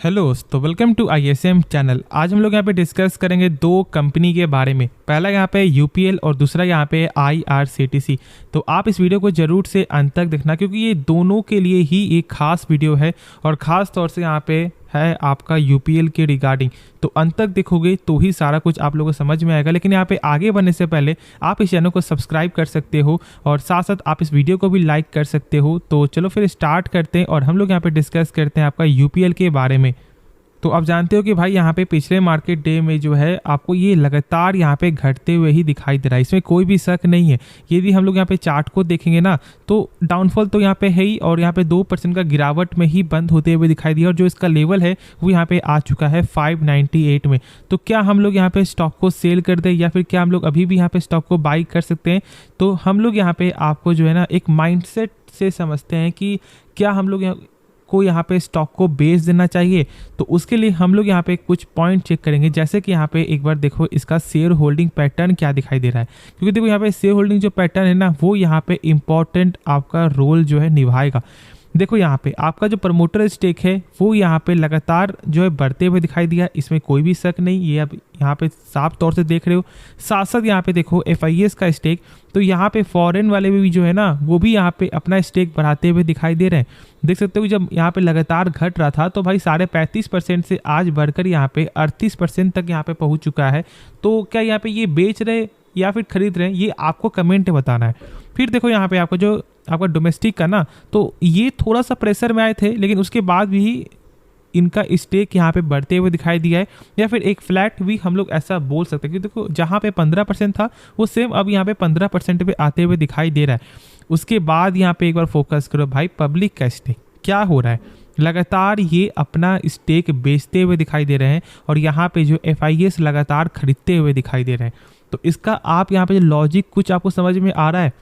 Hello दोस्तों, welcome to ISM channel. आज हम लोग यहाँ पे डिस्कस करेंगे दो कंपनी के बारे में। पहला यहाँ पे UPL और दूसरा यहाँ पे IRCTC। तो आप इस वीडियो को जरूर से अंत तक देखना, क्योंकि ये दोनों के लिए ही एक खास वीडियो है और ख़ास तौर से यहाँ पे है आपका UPL के रिगार्डिंग। तो अंत तक देखोगे तो ही सारा कुछ आप लोगों को समझ में आएगा। लेकिन यहाँ पे आगे बढ़ने से पहले आप इस चैनल को सब्सक्राइब कर सकते हो और साथ साथ आप इस वीडियो को भी लाइक कर सकते हो। तो चलो फिर स्टार्ट करते हैं और हम लोग यहाँ पे डिस्कस करते हैं आपका UPL के बारे में। तो आप जानते हो कि भाई यहाँ पे पिछले मार्केट डे में जो है आपको ये लगातार यहाँ पे घटते हुए ही दिखाई दे रहा है, इसमें कोई भी शक नहीं है। यदि हम लोग यहाँ पे चार्ट को देखेंगे ना तो डाउनफॉल तो यहाँ पे है ही, और यहाँ पे 2% का गिरावट में ही बंद होते हुए दिखाई दिया, और जो इसका लेवल है वो यहाँ पे आ चुका है 598 में। तो क्या हम लोग यहाँ पे स्टॉक को सेल कर दें या फिर क्या हम लोग अभी भी यहाँ पे स्टॉक को बाई कर सकते हैं? तो हम लोग यहाँ पे आपको जो है ना एक माइंडसेट से समझते हैं कि क्या हम लोग को यहाँ पे स्टॉक को बेच देना चाहिए। तो उसके लिए हम लोग यहाँ पे कुछ पॉइंट चेक करेंगे, जैसे कि यहाँ पे एक बार देखो इसका शेयर होल्डिंग पैटर्न क्या दिखाई दे रहा है, क्योंकि देखो यहाँ पे शेयर होल्डिंग जो पैटर्न है ना वो यहाँ पे इंपॉर्टेंट आपका रोल जो है निभाएगा। देखो यहाँ पे आपका जो प्रमोटर स्टेक है वो यहाँ पे लगातार जो है बढ़ते हुए दिखाई दिया, इसमें कोई भी शक नहीं, ये अब यहाँ पे साफ तौर से देख रहे हो। साथ साथ यहाँ पे देखो FIS का स्टेक, तो यहाँ पे फॉरेन वाले भी जो है ना वो भी यहाँ पे अपना स्टेक बढ़ाते हुए दिखाई दे रहे हैं। देख सकते हो जब यहाँ पे लगातार घट रहा था तो भाई 35.5% से आज बढ़कर यहाँ पे 38% तक यहाँ पे पहुँच चुका है। तो क्या यहाँ पे ये बेच रहे या फिर खरीद रहे हैं, ये आपको कमेंट में बताना है। फिर देखो यहाँ पे आपको जो आपका डोमेस्टिक का ना, तो ये थोड़ा सा प्रेशर में आए थे, लेकिन उसके बाद भी इनका स्टेक यहाँ पे बढ़ते हुए दिखाई दिया है, या फिर एक फ्लैट भी हम लोग ऐसा बोल सकते हैं कि देखो जहाँ पे 15% था वो सेम अब यहाँ पे 15% पे आते हुए दिखाई दे रहा है। उसके बाद यहाँ पे एक बार फोकस करो भाई पब्लिक का स्टेक क्या हो रहा है। लगातार ये अपना स्टेक बेचते हुए दिखाई दे रहे हैं और यहाँ पे जो FIS लगातार खरीदते हुए दिखाई दे रहे हैं। तो इसका आप यहाँ पे जो लॉजिक कुछ आपको समझ में आ रहा है,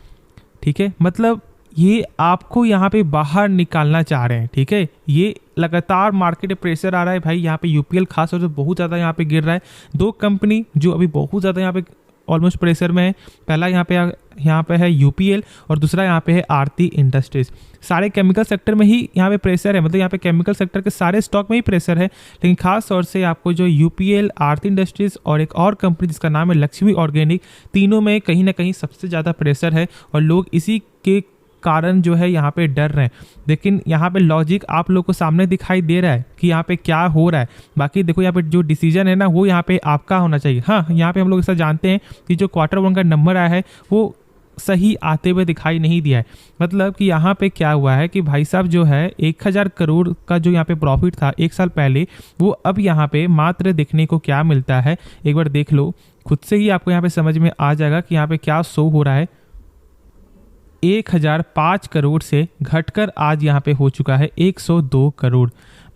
ठीक है? मतलब ये आपको यहाँ पे बाहर निकालना चाह रहे हैं, ठीक है? ये लगातार मार्केट प्रेशर आ रहा है भाई, यहाँ पे UPL खास तौर से बहुत ज़्यादा यहाँ पे गिर रहा है। दो कंपनी जो अभी बहुत ज़्यादा यहाँ पे ऑलमोस्ट प्रेशर में है, पहला यहाँ पे है UPL और दूसरा यहाँ पे है आरती इंडस्ट्रीज। सारे केमिकल सेक्टर में ही यहाँ पे प्रेशर है, मतलब यहाँ पे केमिकल सेक्टर के सारे स्टॉक में ही प्रेशर है, लेकिन खास तौर से आपको जो UPL, आरती इंडस्ट्रीज और एक और कंपनी जिसका नाम है लक्ष्मी ऑर्गेनिक, तीनों में कहीं ना कहीं सबसे ज़्यादा प्रेशर है और लोग इसी के कारण जो है यहाँ पे डर रहे हैं। लेकिन यहाँ पे लॉजिक आप लोग को सामने दिखाई दे रहा है कि यहाँ पे क्या हो रहा है। बाकी देखो यहाँ पे जो डिसीजन है ना वो यहाँ पे आपका होना चाहिए। हाँ, यहाँ पे हम लोग ऐसा जानते हैं कि जो Q1 का नंबर आया है वो सही आते हुए दिखाई नहीं दिया है। मतलब कि यहाँ पे क्या हुआ है कि भाई साहब जो है 1000 करोड़ का जो यहाँ पे प्रॉफिट था एक साल पहले, वो अब यहाँ पे मात्र देखने को क्या मिलता है, एक बार देख लो खुद से ही आपको यहाँ पे समझ में आ जाएगा कि यहाँ पे क्या शो हो रहा है। 1005 करोड़ से घटकर आज यहाँ पे हो चुका है 102 करोड़।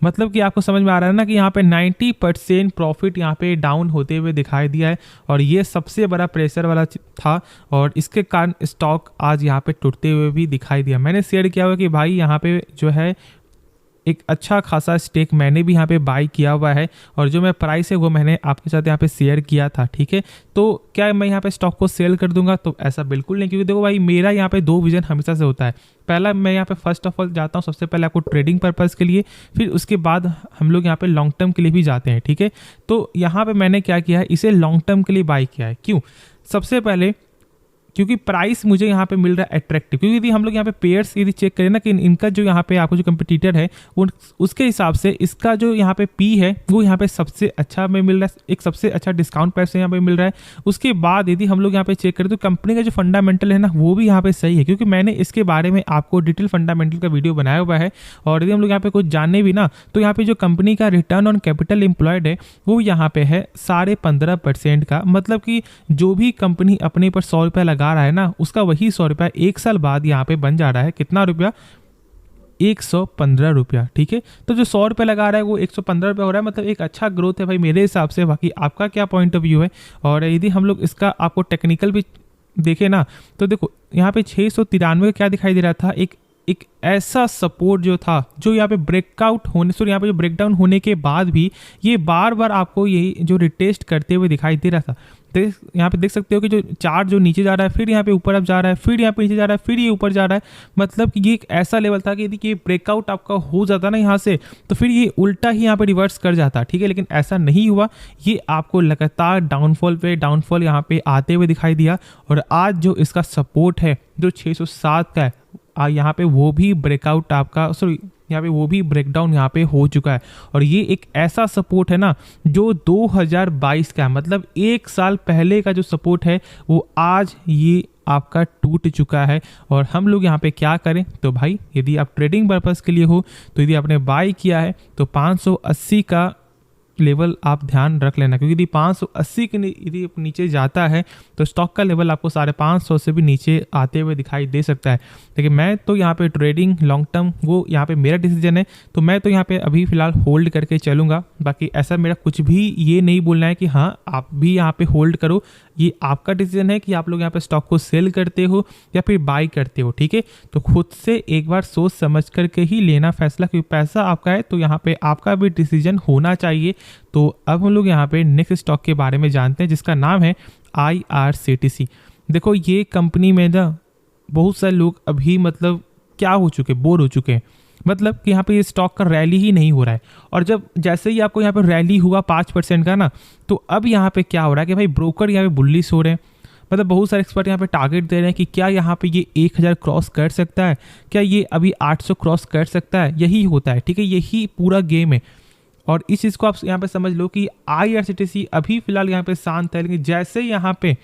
मतलब कि आपको समझ में आ रहा है ना कि यहाँ पे 90% प्रॉफिट यहाँ पे डाउन होते हुए दिखाई दिया है और ये सबसे बड़ा प्रेशर वाला था और इसके कारण स्टॉक आज यहाँ पे टूटते हुए भी दिखाई दिया। मैंने शेयर किया हुआ कि भाई यहाँ पे जो है एक अच्छा खासा स्टेक मैंने भी यहाँ पे बाई किया हुआ है और जो मैं प्राइस है वो मैंने आपके साथ यहाँ पे शेयर किया था, ठीक है? तो क्या मैं यहाँ पे स्टॉक को सेल कर दूंगा? तो ऐसा बिल्कुल नहीं, क्योंकि देखो भाई मेरा यहाँ पे दो विजन हमेशा से होता है। पहला, मैं यहाँ पे फर्स्ट ऑफ ऑल जाता हूँ सबसे पहले आपको ट्रेडिंग पर्पज़ के लिए, फिर उसके बाद हम लोग यहाँ पे लॉन्ग टर्म के लिए भी जाते हैं, ठीक है? तो यहाँ पे मैंने क्या किया है, इसे लॉन्ग टर्म के लिए बाई किया है। क्यों? सबसे पहले क्योंकि प्राइस मुझे यहाँ पे मिल रहा है अट्रैक्टिव, क्योंकि यदि हम लोग यहाँ पे पेयर्स यदि चेक करें ना कि इनका जो यहाँ पे आपको जो कंपटीटर है उसके हिसाब से इसका जो यहाँ पे पी है वो यहाँ पे सबसे अच्छा में मिल रहा है, एक सबसे अच्छा डिस्काउंट प्राइस यहाँ पे मिल रहा है। उसके बाद यदि हम लोग यहाँ पे चेक करें तो कंपनी का जो फंडामेंटल है ना वो भी यहाँ पे सही है, क्योंकि मैंने इसके बारे में आपको डिटेल फंडामेंटल का वीडियो बनाया हुआ है। और यदि हम लोग यहाँ पे कुछ जानने भी ना तो यहाँ पे जो कंपनी का रिटर्न ऑन कैपिटल एम्प्लॉयड है वो यहाँ पे है 15.5% का। मतलब कि जो भी कंपनी अपने पर 100 रुपया लगा रहा है ना उसका वही 100 रुपया एक साल बाद यहाँ पे बन जा रहा है कितना रुपया? 115 रुपया, ठीक है? तो जो 100 रुपये लगा रहा है वो 115 रुपये हो रहा है, मतलब एक अच्छा ग्रोथ है भाई मेरे हिसाब से। बाकी आपका क्या पॉइंट ऑफ व्यू है? और यदि हम लोग इसका आपको टेक्निकल भी देखें ना तो देखो यहाँ पे 693 का क्या दिखाई दे रहा था, एक ऐसा सपोर्ट जो था जो यहाँ पे ब्रेकआउट होने यहाँ पे जो ब्रेकडाउन होने के बाद भी ये बार बार आपको यही जो रिटेस्ट करते हुए दिखाई दे रहा था। यहाँ पे देख सकते हो कि जो चार्ट जो नीचे जा रहा है, फिर यहाँ पे ऊपर अब जा रहा है, फिर यहाँ पे नीचे जा रहा है, फिर ये ऊपर जा रहा है। मतलब कि ये एक ऐसा लेवल था कि यदि ये ब्रेकआउट आपका हो जाता ना यहाँ से, तो फिर ये उल्टा ही यहाँ पे रिवर्स कर जाता, ठीक है। लेकिन ऐसा नहीं हुआ, ये आपको लगातार डाउनफॉल पे डाउनफॉल यहाँ पे आते हुए दिखाई दिया। और आज जो इसका सपोर्ट है जो 607 का है, यहाँ पे वो भी ब्रेकआउट आपका, सॉरी यहाँ पे वो भी ब्रेकडाउन यहाँ पे हो चुका है। और ये एक ऐसा सपोर्ट है ना जो 2022 का है, मतलब 1 साल पहले का जो सपोर्ट है वो आज ये आपका टूट चुका है। और हम लोग यहाँ पे क्या करें, तो भाई यदि आप ट्रेडिंग पर्पज़ के लिए हो, तो यदि आपने बाई किया है तो 580 का लेवल आप ध्यान रख लेना, क्योंकि यदि 580 के यदि नीचे जाता है तो स्टॉक का लेवल आपको 550 से भी नीचे आते हुए दिखाई दे सकता है। लेकिन मैं तो यहाँ पे ट्रेडिंग लॉन्ग टर्म, वो यहाँ पे मेरा डिसीजन है, तो मैं तो यहाँ पे अभी फिलहाल होल्ड करके चलूँगा। बाकी ऐसा मेरा कुछ भी ये नहीं बोलना है कि हाँ आप भी यहाँ पे होल्ड करो, ये आपका डिसीजन है कि आप लोग यहाँ पे स्टॉक को सेल करते हो या फिर बाई करते हो, ठीक है। तो खुद से एक बार सोच समझ करके ही लेना फैसला, क्योंकि पैसा आपका है तो यहाँ पे आपका भी डिसीजन होना चाहिए। तो अब हम लोग यहाँ पे नेक्स्ट स्टॉक के बारे में जानते हैं, जिसका नाम है IRCTC। देखो ये कंपनी में ना बहुत सारे लोग अभी मतलब क्या हो चुके, बोर हो चुके हैं, मतलब कि यहाँ पे ये स्टॉक का रैली ही नहीं हो रहा है। और जब जैसे ही आपको यहाँ पे रैली हुआ 5% का ना, तो अब यहाँ पे क्या हो रहा है कि भाई ब्रोकर यहाँ पे बुलिश हो रहे हैं। मतलब बहुत सारे एक्सपर्ट यहाँ पे टारगेट दे रहे हैं कि क्या यहाँ पे ये 1000 क्रॉस कर सकता है, क्या ये अभी 800 क्रॉस कर सकता है। यही होता है, ठीक है, यही पूरा गेम है। और इस चीज़ को आप यहाँ पे समझ लो कि IRCTC अभी फिलहाल यहाँ पे शांत है, लेकिन जैसे यहाँ पे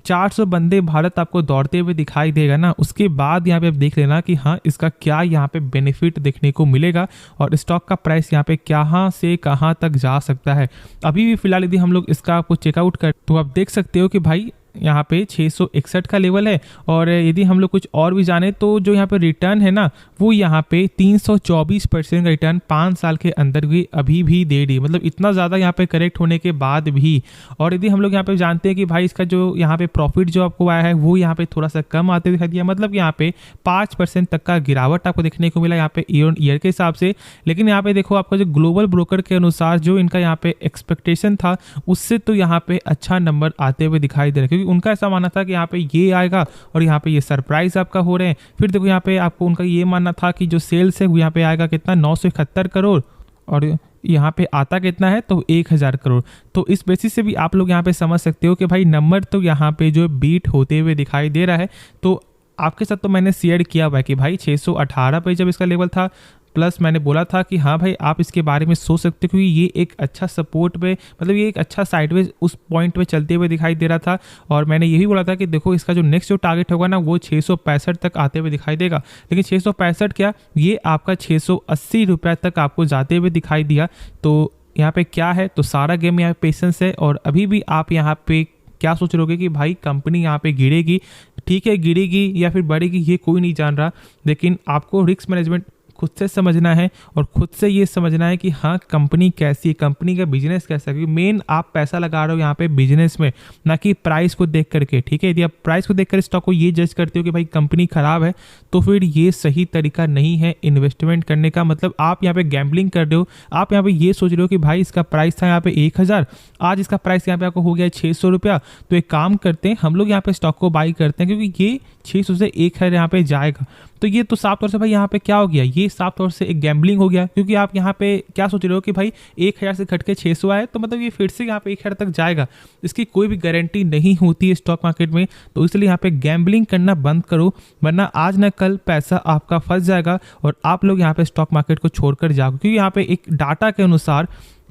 400 वंदे भारत आपको दौड़ते हुए दिखाई देगा ना, उसके बाद यहाँ पे आप देख लेना कि हाँ इसका क्या यहाँ पे बेनिफिट देखने को मिलेगा और स्टॉक का प्राइस यहाँ पे कहाँ से कहाँ तक जा सकता है। अभी भी फिलहाल यदि हम लोग इसका आपको चेकआउट कर, तो आप देख सकते हो कि भाई यहाँ पे 661 का लेवल है। और यदि हम लोग कुछ और भी जाने तो जो यहाँ पे रिटर्न है ना, वो यहाँ पे 324% का रिटर्न 5 साल के अंदर भी अभी भी दे रही है। मतलब इतना ज़्यादा यहाँ पे करेक्ट होने के बाद भी। और यदि हम लोग यहाँ पे जानते हैं कि भाई इसका जो यहाँ पे प्रॉफिट जो आपको आया है वो यहाँ पे थोड़ा सा कम आते दिखाई दिया, मतलब यहाँ पे 5% तक का गिरावट आपको देखने को मिला यहाँ पे ईयर के हिसाब से। लेकिन यहाँ पे देखो आपका जो ग्लोबल ब्रोकर के अनुसार जो इनका यहाँ पे एक्सपेक्टेशन था, उससे तो यहाँ पे अच्छा नंबर आते हुए दिखाई दे रहा है, क्योंकि उनका ऐसा मानना था कि यहाँ पे ये आएगा और यहाँ पे ये सरप्राइज आपका हो रहे हैं। फिर देखो यहाँ पे आपको उनका ये मानना था कि जो सेल्स है वो यहाँ पे आएगा कितना 971 करोड़ और यहाँ पे आता कितना है तो 1000 करोड़। तो इस बेसिस से भी आप लोग यहाँ पे समझ सकते हो कि भाई नंबर तो यहाँ पे जो बीट होते हुए दिखाई दे रहा है। तो आपके साथ तो मैंने शेयर किया हुआ है कि भाई 618 पे जब इसका लेवल था, प्लस मैंने बोला था कि हाँ भाई आप इसके बारे में सोच सकते हो क्योंकि ये एक अच्छा सपोर्ट पे, मतलब ये एक अच्छा साइडवेज उस पॉइंट पे चलते हुए दिखाई दे रहा था। और मैंने यही बोला था कि देखो इसका जो नेक्स्ट जो टारगेट होगा ना वो 665 तक आते हुए दिखाई देगा। लेकिन 665 क्या, ये आपका 680 रुपये तक आपको जाते हुए दिखाई दिया। तो यहाँ पे क्या है, तो सारा गेम यहाँ पे पेशेंस है। और अभी भी आप यहाँ पे क्या सोच रहे होगे कि भाई कंपनी यहाँ पे गिरेगी, ठीक है गिरेगी या फिर बढ़ेगी ये कोई नहीं जान रहा, लेकिन आपको रिस्क मैनेजमेंट खुद से समझना है और खुद से ये समझना है कि हाँ कंपनी कैसी है, कंपनी का बिजनेस कैसा है। क्योंकि मेन आप पैसा लगा रहे हो यहाँ पे बिजनेस में, ना कि प्राइस को देख करके, ठीक है। यदि आप प्राइस को देख कर स्टॉक को ये जज करते हो कि भाई कंपनी खराब है, तो फिर ये सही तरीका नहीं है इन्वेस्टमेंट करने का। मतलब आप यहाँ पे गैम्बलिंग कर रहे हो, आप यहाँ पे ये सोच रहे हो कि भाई इसका प्राइस था यहाँ पे 1000, आज इसका प्राइस यहाँ पे आपको हो गया 600 रुपया, तो एक काम करते हैं हम लोग यहाँ पे स्टॉक को बाई करते हैं क्योंकि ये 600 से 1000 यहाँ पे जाएगा। तो ये तो साफ तौर से भाई यहाँ पे क्या हो गया, ये साफ तौर से एक गैम्बलिंग हो गया। क्योंकि आप यहाँ पे क्या सोच रहे हो कि भाई 1000 से घट के 600 आए तो मतलब ये फिर से यहाँ पे 1000 तक जाएगा, इसकी कोई भी गारंटी नहीं होती है स्टॉक मार्केट में। तो इसलिए यहाँ पे गैम्बलिंग करना बंद करो, वरना आज ना कल पैसा आपका फंस जाएगा और आप लोग यहाँ पे स्टॉक मार्केट को छोड़कर जाओ। क्योंकि यहाँ पे एक डाटा के अनुसार,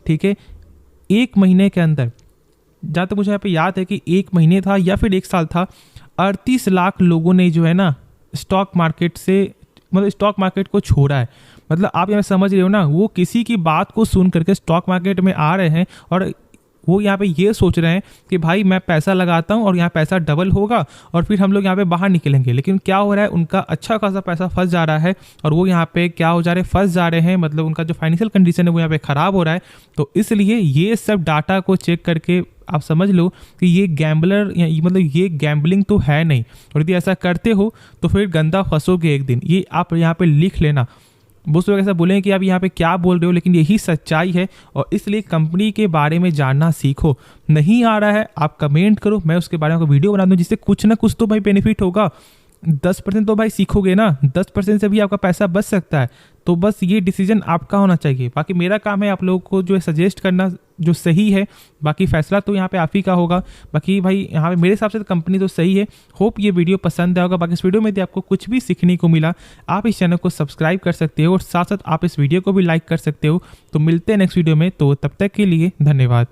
ठीक है, 1 महीने के अंदर, जहाँ तक मुझे यहाँ पे याद है कि 1 महीने था या फिर 1 साल था, 38 लाख लोगों ने जो है ना स्टॉक मार्केट से, मतलब स्टॉक मार्केट को छोड़ा है। मतलब आप यहाँ समझ रहे हो ना, वो किसी की बात को सुन करके स्टॉक मार्केट में आ रहे हैं और वो यहाँ पे ये सोच रहे हैं कि भाई मैं पैसा लगाता हूँ और यहाँ पैसा डबल होगा और फिर हम लोग यहाँ पे बाहर निकलेंगे। लेकिन क्या हो रहा है, उनका अच्छा खासा पैसा फंस जा रहा है और वो यहाँ पे क्या हो जा रहे हैं, फंस जा रहे हैं। मतलब उनका जो फाइनेंशियल कंडीशन है वो यहाँ पे ख़राब हो रहा है। तो इसलिए ये सब डाटा को चेक करके आप समझ लो कि ये गैम्बलर, मतलब ये गैम्बलिंग तो है नहीं। और यदि ऐसा करते हो तो फिर गंदा फंसोगे एक दिन, ये आप यहाँ पे लिख लेना। बहुत लोग ऐसा बोलेंगे कि आप यहाँ पे क्या बोल रहे हो, लेकिन यही सच्चाई है। और इसलिए कंपनी के बारे में जानना सीखो। नहीं आ रहा है आप कमेंट करो, मैं उसके बारे में वीडियो बना दूँ, जिससे कुछ ना कुछ तो भाई बेनिफिट होगा। 10% तो भाई सीखोगे ना, 10% से भी आपका पैसा बच सकता है। तो बस ये डिसीजन आपका होना चाहिए। बाकी मेरा काम है आप लोगों को जो है सजेस्ट करना जो सही है, बाकी फैसला तो यहाँ पे आप ही का होगा। बाकी भाई यहाँ पे मेरे हिसाब से तो कंपनी तो सही है। होप ये वीडियो पसंद आया होगा। बाकी इस वीडियो में यदि आपको कुछ भी सीखने को मिला, आप इस चैनल को सब्सक्राइब कर सकते हो और साथ साथ आप इस वीडियो को भी लाइक कर सकते हो। तो मिलते हैं नेक्स्ट वीडियो में, तो तब तक के लिए धन्यवाद।